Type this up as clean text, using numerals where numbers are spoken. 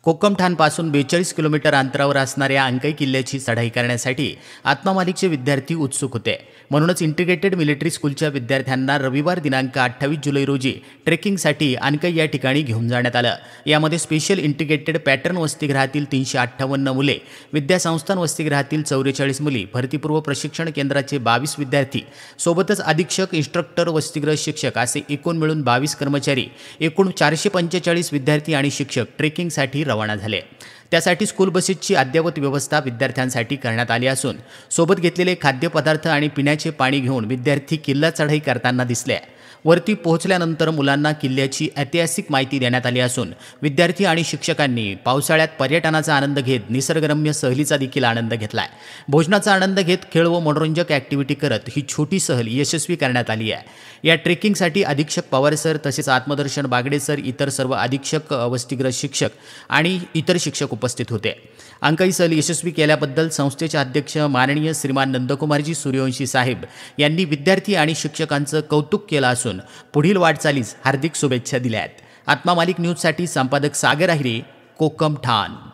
कोक्कमठाणपासून 42 kilometre अंतरावर असणाऱ्या अंकाई किल्ल्याची चढाई करण्यासाठी आत्मा मालिकचे विद्यार्थी उत्सुक होते. म्हणूनच इंटिग्रेटेड मिलिटरी स्कूलच्या विद्यार्थ्यांना रविवार दिनांक 28 जुलै रोजी ट्रेकिंगसाठी अंकाई या ठिकाणी घेऊन जाण्यात आलं. यामध्ये स्पेशल इंटिग्रेटेड पॅटर्न वसतिगृहातील 358 मुले, विद्यासंस्थान वसतिगृहातील 44 मुली, भरतीपूर्व प्रशिक्षण केंद्राचे 22 विद्यार्थी, सोबतच अधीक्षक, इन्स्ट्रक्टर, वसतिगृह शिक्षक असे एकूण मिळून 22 कर्मचारी, एकूण 445 विद्यार्थी आणि शिक्षक ट्रेकिंगसाठी रवाना झाले. त्यासाठी स्कूल बसेसची अद्ययावत व्यवस्था विद्यार्थ्यांसाठी करण्यात आली असून सोबत घेतलेले खाद्यपदार्थ आणि पिण्याचे पाणी घेऊन विद्यार्थी किल्ला चढाई करताना दिसले. वरती पोहोचल्यानंतर मुलांना किल्ल्याची ऐतिहासिक माहिती देण्यात आली असून विद्यार्थी आणि शिक्षकांनी पावसाळ्यात पर्यटनाचा आनंद घेत निसर्गरम्य सहलीचा देखील आनंद घेतलाय. भोजनाचा आनंद घेत खेळ व मनोरंजक ॲक्टिव्हिटी करत ही छोटी सहल यशस्वी करण्यात आली आहे. या ट्रेकिंगसाठी अधीक्षक पवार सर तसेच आत्मदर्शन बागडे सर, इतर सर्व अधीक्षक, वसतिगृह शिक्षक आणि इतर शिक्षक उपस्थित होते. अंकाई सहल यशस्वी केल्याबद्दल संस्थेचे अध्यक्ष माननीय श्रीमान नंदकुमारजी सूर्यवंशी साहेब यांनी विद्यार्थी आणि शिक्षकांचं कौतुक केलं असून पुढील वाटचालीस हार्दिक शुभेच्छा दिल्या आहेत. आत्मा मालिक न्यूजसाठी संपादक सागर आहिरे, कोक्कमठाण.